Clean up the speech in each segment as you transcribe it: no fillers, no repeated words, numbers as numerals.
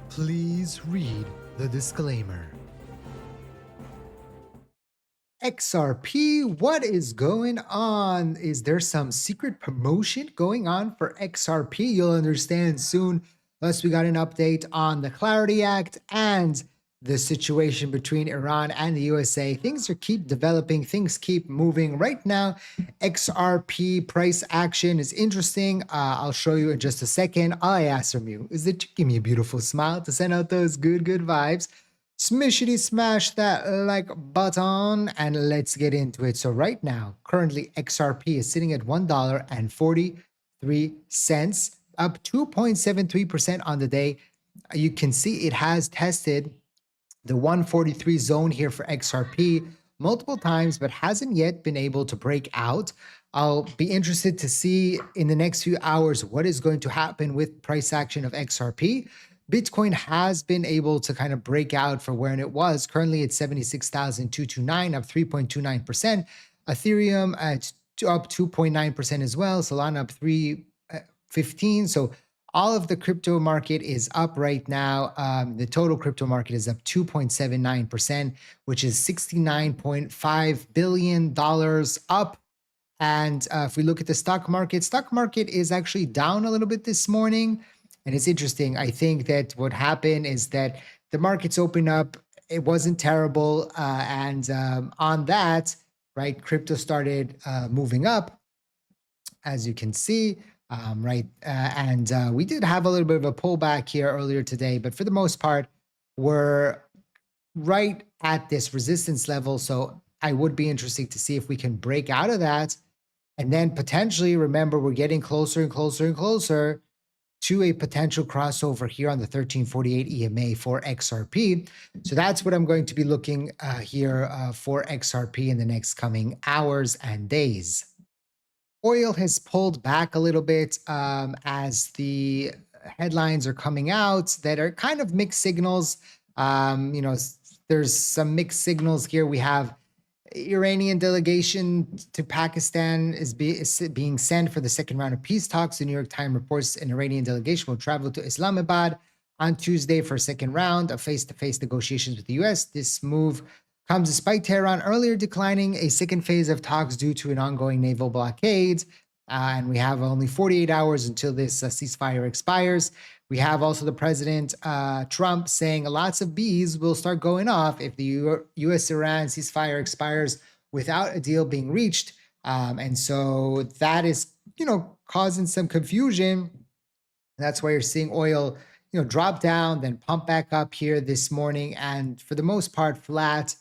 Please read the disclaimer. XRP, what is going on? Is there some secret promotion going on for XRP? You'll understand soon. Plus, we got an update on the Clarity Act and the situation between Iran and the USA. Things are keep developing, things keep moving. Right now, XRP price action is interesting. I'll show you in just a second. All I ask from you is that you give me a beautiful smile to send out those good vibes. Smishity smash that like button and let's get into it. So right now, currently XRP is sitting at $1.43, up 2.73% on the day. You can see it has tested the 143 zone here for XRP multiple times, but hasn't yet been able to break out. I'll be interested to see in the next few hours what is going to happen with price action of XRP. Bitcoin has been able to kind of break out for where it was. Currently at 76,229, up 3.29%. Ethereum at up 2.9% as well. Solana up 3.15. So all of the crypto market is up right now. The total crypto market is up 2.79%, which is $69.5 billion up. And if we look at the stock market is actually down a little bit this morning. And it's interesting. I think that what happened is that the markets opened up. It wasn't terrible. And on that, right, crypto started moving up, as you can see, right? And we did have a little bit of a pullback here earlier today, but for the most part, we're right at this resistance level. So I would be interested to see if we can break out of that. And then potentially, remember, we're getting closer and closer and closer to a potential crossover here on the 1348 EMA for XRP. So that's what I'm going to be looking here for XRP in the next coming hours and days. Oil has pulled back a little bit as the headlines are coming out that are kind of mixed signals. There's some mixed signals here. We have Iranian delegation to Pakistan is being sent for the second round of peace talks. The New York Times reports an Iranian delegation will travel to Islamabad on Tuesday for a second round of face-to-face negotiations with the U.S. This move comes despite Tehran earlier declining a second phase of talks due to an ongoing naval blockade. And we have only 48 hours until this ceasefire expires. We have also the President Trump saying lots of bees will start going off if the U.S.-Iran ceasefire expires without a deal being reached. And so that is, causing some confusion. That's why you're seeing oil, drop down, then pump back up here this morning, and for the most part flat.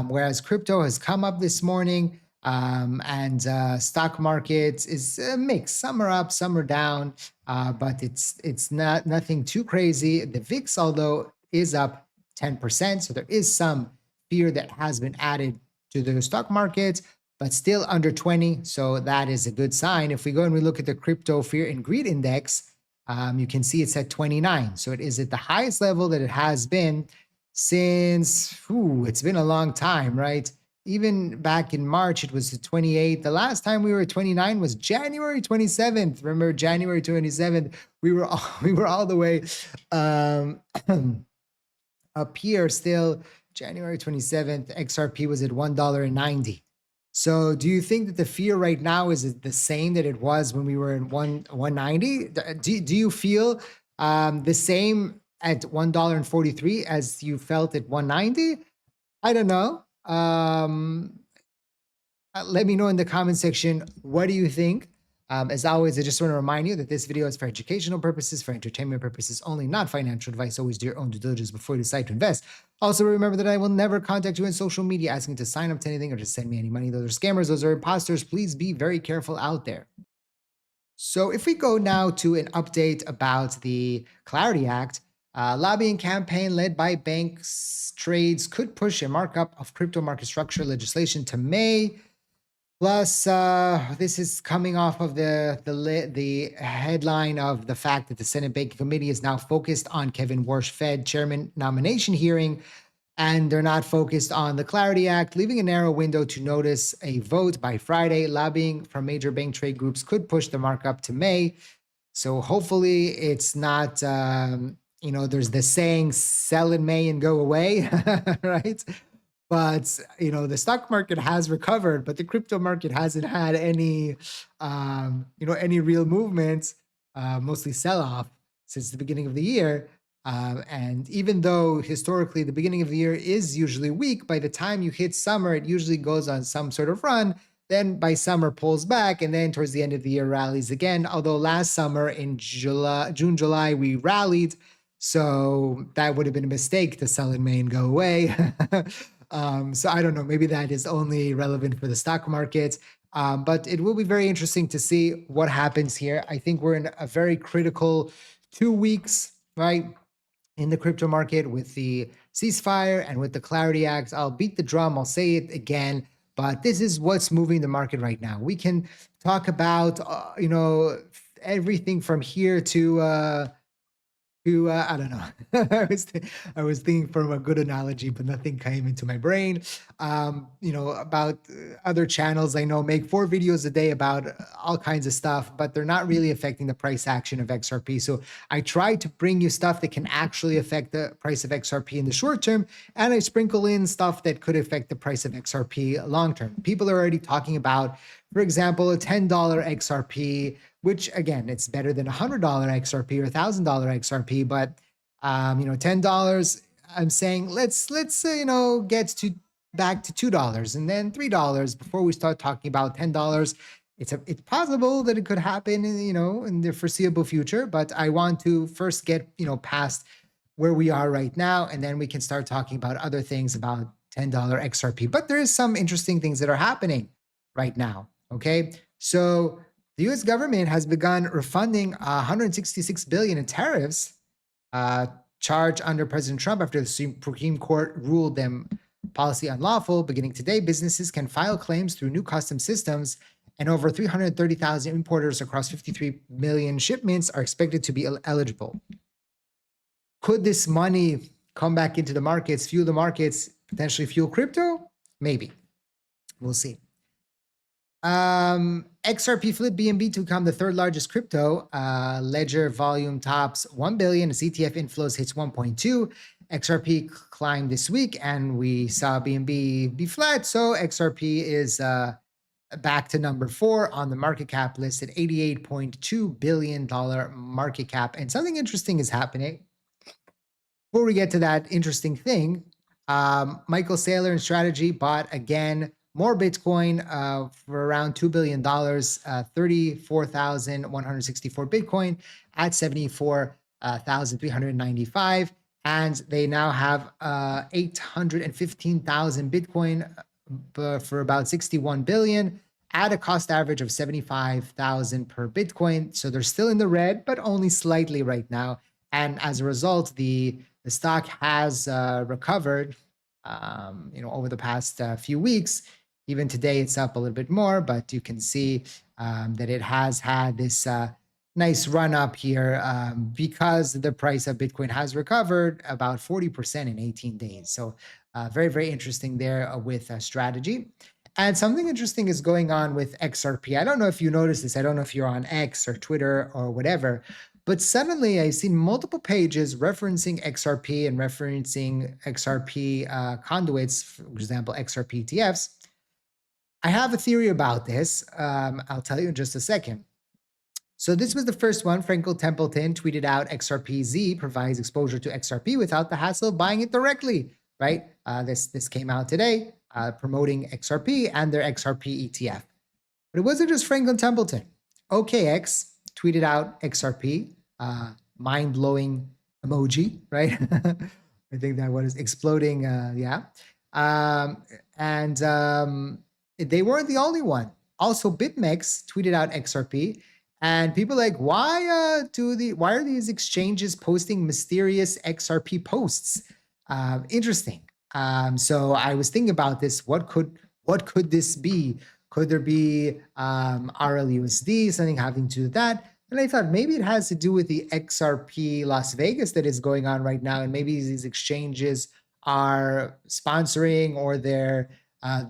Whereas crypto has come up this morning. And stock markets is a mix. Some are up, some are down, but it's not nothing too crazy. The VIX, although, is up 10%, so there is some fear that has been added to the stock markets, but still under 20. So that is a good sign. If we go and we look at the crypto fear and greed index, you can see it's at 29. So it is at the highest level that it has been since, it's been a long time, right? Even back in March, it was 28. The last time we were at 29 was January 27th. Remember, January 27th, we were all the way up here still. January 27th, XRP was at $1.90. So do you think that the fear right now is the same that it was when we were in 190? Do you feel the same at $1.43 as you felt at 190? I don't know. Let me know in the comment section, what do you think? As always, I just want to remind you that this video is for educational purposes, for entertainment purposes only, not financial advice. Always do your own due diligence before you decide to invest. Also, remember that I will never contact you on social media asking to sign up to anything or to send me any money. Those are scammers. Those are imposters. Please be very careful out there. So if we go now to an update about the Clarity Act, lobbying campaign led by banks trades could push a markup of crypto market structure legislation to May. Plus, this is coming off of the headline of the fact that the Senate Banking Committee is now focused on Kevin Warsh Fed chairman nomination hearing, and they're not focused on the Clarity Act, leaving a narrow window to notice a vote by Friday. Lobbying from major bank trade groups could push the markup to May. So hopefully it's not there's the saying, sell in May and go away, right? But the stock market has recovered, but the crypto market hasn't had any real movements, mostly sell-off since the beginning of the year. And even though historically the beginning of the year is usually weak, by the time you hit summer, it usually goes on some sort of run. Then by summer pulls back, and then towards the end of the year rallies again. Although last summer in June, July, we rallied, so that would have been a mistake to sell in May and go away. So I don't know. Maybe that is only relevant for the stock market. But it will be very interesting to see what happens here. I think we're in a very critical 2 weeks, right? In the crypto market with the ceasefire and with the Clarity Act. I'll beat the drum, I'll say it again, but this is what's moving the market right now. We can talk about, everything from here to I don't know. I was thinking from a good analogy, but nothing came into my brain. About other channels I know make 4 videos a day about all kinds of stuff, but they're not really affecting the price action of XRP. So I try to bring you stuff that can actually affect the price of XRP in the short term, and I sprinkle in stuff that could affect the price of XRP long term. People are already talking about, for example, a $10 XRP, which again, it's better than $100 XRP or $1,000 XRP, but $10. I'm saying let's get to back to $2 and then $3 before we start talking about $10. It's possible that it could happen in the foreseeable future, but I want to first get past where we are right now, and then we can start talking about other things about $10 XRP. But there is some interesting things that are happening right now. Okay, so the U.S. government has begun refunding 166 billion in tariffs charged under President Trump after the Supreme Court ruled them policy unlawful. Beginning today, businesses can file claims through new custom systems, and over 330,000 importers across 53 million shipments are expected to be eligible. Could this money come back into the markets, fuel the markets, potentially fuel crypto? Maybe. We'll see. XRP flipped BNB to become the third largest crypto. Ledger volume tops 1 billion. As ETF inflows hits 1.2. XRP climbed this week, and we saw BNB be flat. So XRP is back to number 4 on the market cap list at $88.2 billion market cap. And something interesting is happening. Before we get to that interesting thing, Michael Saylor in Strategy bought again more Bitcoin for around $2 billion, 34,164 Bitcoin at 74,395. And they now have 815,000 Bitcoin for about 61 billion at a cost average of 75,000 per Bitcoin. So they're still in the red, but only slightly right now. And as a result, the stock has recovered, over the past few weeks. Even today, it's up a little bit more, but you can see that it has had this nice run up here because the price of Bitcoin has recovered about 40% in 18 days. So very, very interesting there with Strategy. And something interesting is going on with XRP. I don't know if you noticed this. I don't know if you're on X or Twitter or whatever, but suddenly I've seen multiple pages referencing XRP and referencing XRP conduits, for example, XRP ETFs. I have a theory about this. I'll tell you in just a second. So this was the first one. Frankel Templeton tweeted out XRPZ provides exposure to XRP without the hassle of buying it directly, right? This came out today promoting XRP and their XRP ETF. But it wasn't just Franklin Templeton. OKX tweeted out XRP, mind-blowing emoji, right? I think that was exploding, yeah. They weren't the only one. Also, BitMEX tweeted out XRP, and people are like, why are these exchanges posting mysterious XRP posts? Interesting. So I was thinking about this. What could this be? Could there be RLUSD, something having to do with that? And I thought maybe it has to do with the XRP Las Vegas that is going on right now, and maybe these exchanges are sponsoring or they're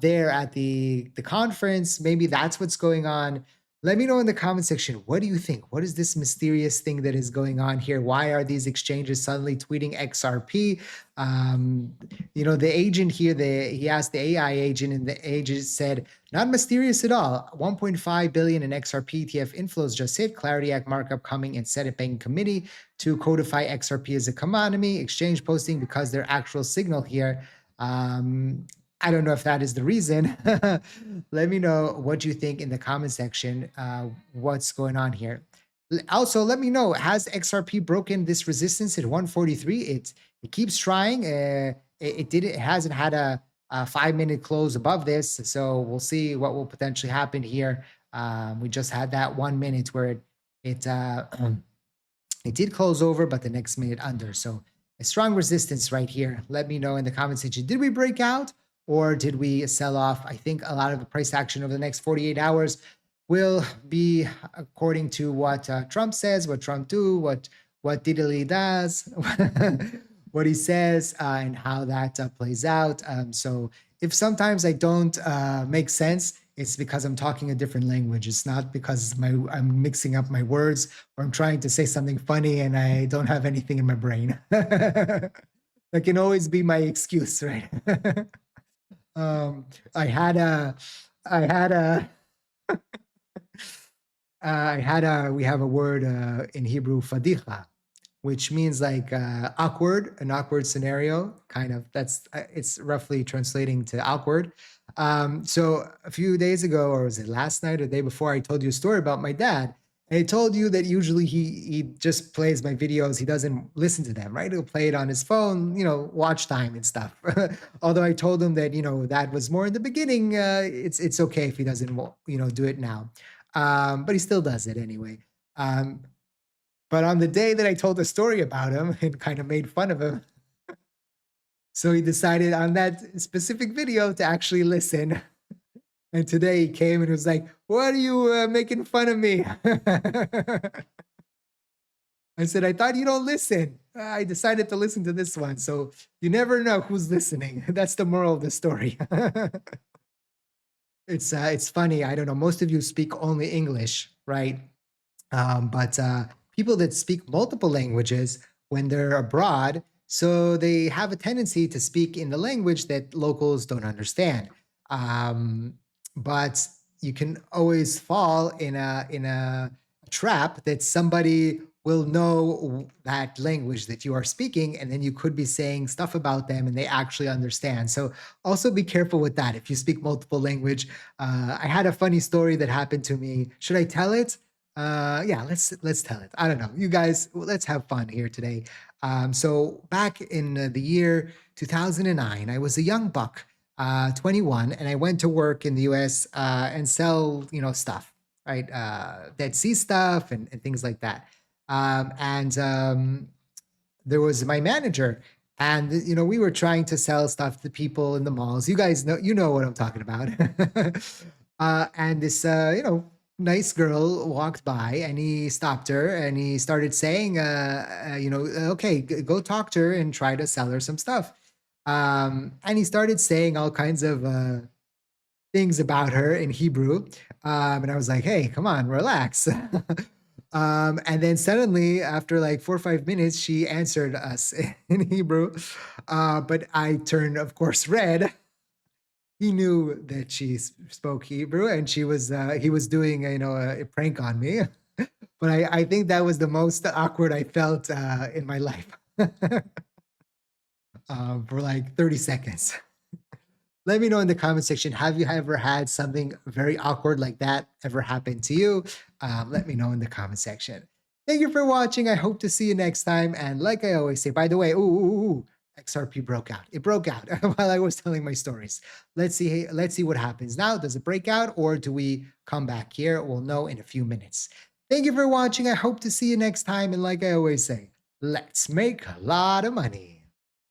there at the conference. Maybe that's what's going on. Let me know in the comment section. What do you think? What is this mysterious thing that is going on here? Why are these exchanges suddenly tweeting XRP? Um, the agent here, he asked the AI agent, and the agent said, not mysterious at all. 1.5 billion in XRP ETF inflows just hit. Clarity Act markup coming and Senate Banking Committee to codify XRP as a commodity. Exchange posting because their actual signal here. I don't know if that is the reason. Let me know what you think in the comment section. What's going on here? Also, let me know, has XRP broken this resistance at 143? It keeps trying. It hasn't had a 5-minute close above this, so we'll see what will potentially happen here. We just had that 1 minute where it it did close over, but the next minute under. So a strong resistance right here. Let me know in the comment section. Did we break out or did we sell off? I think a lot of the price action over the next 48 hours will be according to what Trump says, what Trump do, what Diddley does, what he says, and how that plays out. So if sometimes I don't make sense, it's because I'm talking a different language. It's not because I'm mixing up my words or I'm trying to say something funny and I don't have anything in my brain. That can always be my excuse, right? um, I had a, I had a, we have a word in Hebrew, fadicha, which means like awkward, an awkward scenario, kind of. It's roughly translating to awkward. So a few days ago, or was it last night or the day before, I told you a story about my dad. And I told you that usually he just plays my videos. He doesn't listen to them, right? He'll play it on his phone, watch time and stuff. Although I told him that, that was more in the beginning. It's okay if he doesn't, do it now. But he still does it anyway. Um, but on the day that I told the story about him and kind of made fun of him, so he decided on that specific video to actually listen. And today he came and was like, "What are you making fun of me?" I said, "I thought you don't listen. I decided to listen to this one. So you never know who's listening." That's the moral of the story. It's funny. I don't know. Most of you speak only English, right? But people that speak multiple languages when they're abroad, so they have a tendency to speak in the language that locals don't understand. Um, but you can always fall in a trap that somebody will know that language that you are speaking, and then you could be saying stuff about them and they actually understand. So also be careful with that if you speak multiple language. I had a funny story that happened to me. Should I tell it? Yeah, let's tell it. I don't know. You guys, let's have fun here today. So back in the year 2009, I was a young buck, 21, and I went to work in the US and sell, stuff, right? Dead Sea stuff and things like that. And there was my manager, and we were trying to sell stuff to people in the malls. You guys know, what I'm talking about. And this, nice girl walked by, and he stopped her and he started saying, okay, go talk to her and try to sell her some stuff. And he started saying all kinds of things about her in Hebrew. And I was like, hey, come on, relax. And then suddenly, after like 4 or 5 minutes, she answered us in Hebrew. But I turned, of course, red. He knew that she spoke Hebrew, and he was doing a prank on me. But I think that was the most awkward I felt in my life for like 30 seconds. Let me know in the comment section, have you ever had something very awkward like that ever happen to you? Let me know in the comment section. Thank you for watching. I hope to see you next time. And like I always say, by the way, XRP broke out. It broke out while I was telling my stories. Let's see what happens now. Does it break out or do we come back here? We'll know in a few minutes. Thank you for watching. I hope to see you next time. And like I always say, let's make a lot of money.